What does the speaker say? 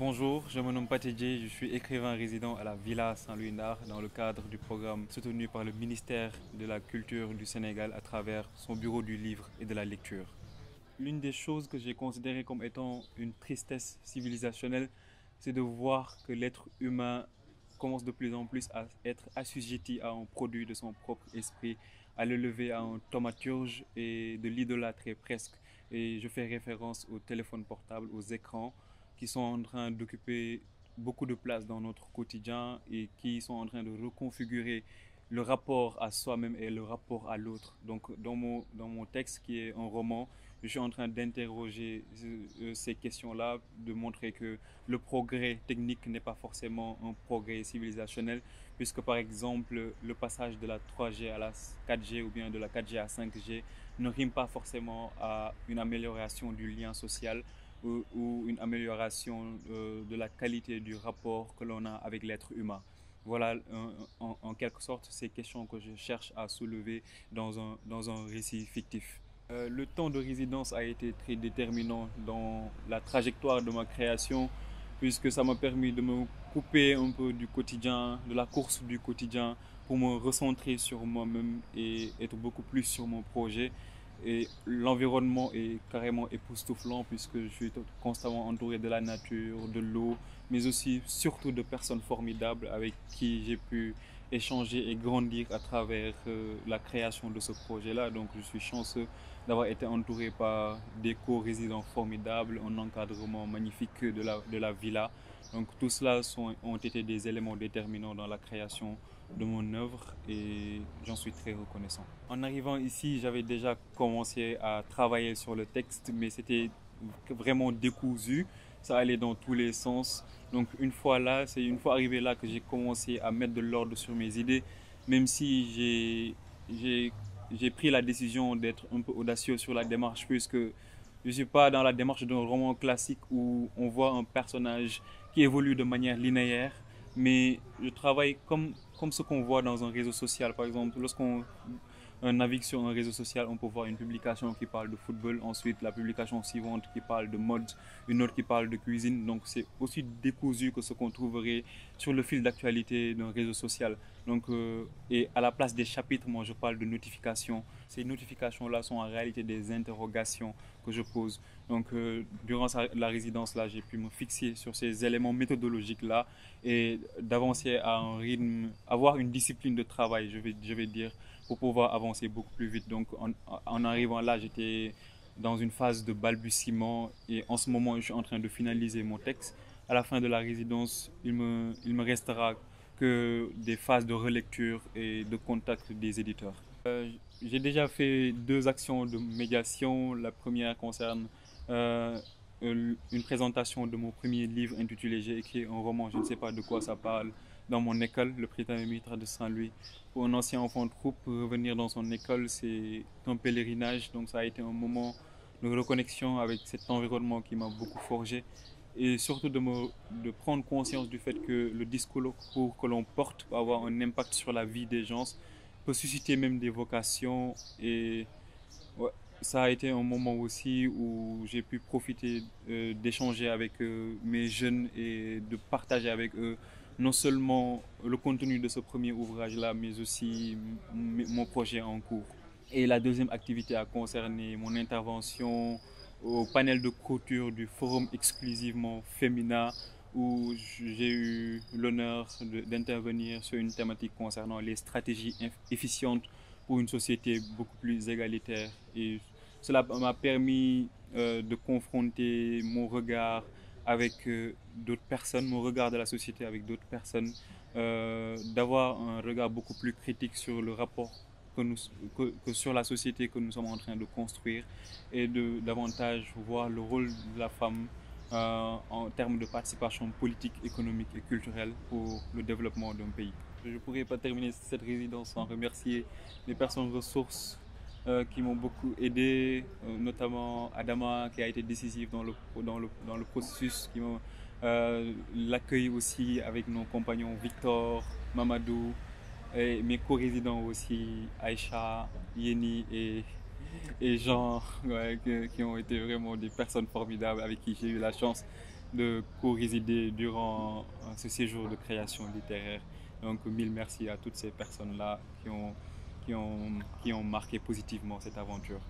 Bonjour, je me nomme Patedje, je suis écrivain résident à la Villa Saint-Louis-Nard dans le cadre du programme soutenu par le ministère de la Culture du Sénégal à travers son bureau du livre et de la lecture. L'une des choses que j'ai considérées comme étant une tristesse civilisationnelle, c'est de voir que l'être humain commence de plus en plus à être assujetti à un produit de son propre esprit, à l'élever à un thaumaturge et de l'idolâtrer presque. Et je fais référence aux téléphones portables, aux écrans qui sont en train d'occuper beaucoup de place dans notre quotidien et qui sont en train de reconfigurer le rapport à soi-même et le rapport à l'autre. Donc dans mon texte qui est un roman, je suis en train d'interroger ces questions-là, de montrer que le progrès technique n'est pas forcément un progrès civilisationnel, puisque par exemple le passage de la 3G à la 4G ou bien de la 4G à 5G ne rime pas forcément à une amélioration du lien social ou une amélioration de la qualité du rapport que l'on a avec l'être humain. Voilà en quelque sorte ces questions que je cherche à soulever dans un récit fictif. Le temps de résidence a été très déterminant dans la trajectoire de ma création, puisque ça m'a permis de me couper un peu du quotidien, de la course du quotidien, pour me recentrer sur moi-même et être beaucoup plus sur mon projet. Et l'environnement est carrément époustouflant, puisque je suis constamment entouré de la nature, de l'eau, mais aussi surtout de personnes formidables avec qui j'ai pu échanger et grandir à travers la création de ce projet-là. Donc je suis chanceux d'avoir été entouré par des co-résidents formidables, un encadrement magnifique de la villa. Donc tout cela ont été des éléments déterminants dans la création de mon œuvre et j'en suis très reconnaissant. En arrivant ici, j'avais déjà commencé à travailler sur le texte, mais c'était vraiment décousu. Ça allait dans tous les sens. Donc une fois là, c'est une fois arrivé là que j'ai commencé à mettre de l'ordre sur mes idées, même si j'ai pris la décision d'être un peu audacieux sur la démarche, puisque je ne suis pas dans la démarche d'un roman classique où on voit un personnage qui évolue de manière linéaire, mais je travaille comme ce qu'on voit dans un réseau social. Par exemple, lorsqu'on navigue sur un réseau social, on peut voir une publication qui parle de football, ensuite la publication suivante qui parle de mode, une autre qui parle de cuisine. Donc c'est aussi décousu que ce qu'on trouverait sur le fil d'actualité d'un réseau social. Donc, et à la place des chapitres, moi je parle de notifications. Ces notifications-là sont en réalité des interrogations que je pose. Donc durant la résidence-là, j'ai pu me fixer sur ces éléments méthodologiques-là et d'avancer à un rythme, avoir une discipline de travail, je vais dire, pour pouvoir avancer beaucoup plus vite. Donc en arrivant là, j'étais dans une phase de balbutiement et en ce moment, je suis en train de finaliser mon texte. À la fin de la résidence, il me restera que des phases de relecture et de contact des éditeurs. J'ai déjà fait deux actions de médiation. La première concerne une présentation de mon premier livre intitulé J'ai écrit un roman, je ne sais pas de quoi ça parle, dans mon école, le Prytanée Mithra de Saint-Louis. Pour un ancien enfant de troupe, revenir dans son école, c'est un pèlerinage. Donc ça a été un moment de reconnexion avec cet environnement qui m'a beaucoup forgé. Et surtout de prendre conscience du fait que le discours que l'on porte peut avoir un impact sur la vie des gens, peut susciter même des vocations. Et ouais, ça a été un moment aussi où j'ai pu profiter d'échanger avec mes jeunes et de partager avec eux non seulement le contenu de ce premier ouvrage-là, mais aussi mon projet en cours. Et la deuxième activité a concerné mon intervention au panel de clôture du forum exclusivement féminin où j'ai eu l'honneur d'intervenir sur une thématique concernant les stratégies efficientes pour une société beaucoup plus égalitaire. Et cela m'a permis de confronter mon regard avec d'autres personnes, mon regard de la société avec d'autres personnes, d'avoir un regard beaucoup plus critique sur le rapport que sur la société que nous sommes en train de construire et de davantage voir le rôle de la femme en termes de participation politique, économique et culturelle pour le développement d'un pays. Je ne pourrais pas terminer cette résidence sans remercier les personnes ressources qui m'ont beaucoup aidé, notamment Adama qui a été décisif dans le processus, qui m'a l'accueil aussi avec nos compagnons Victor, Mamadou et mes co-résidents aussi, Aïcha, Yeni et Jean, ouais, qui ont été vraiment des personnes formidables avec qui j'ai eu la chance de co-résider durant ce séjour de création littéraire. Donc, mille merci à toutes ces personnes-là qui ont marqué positivement cette aventure.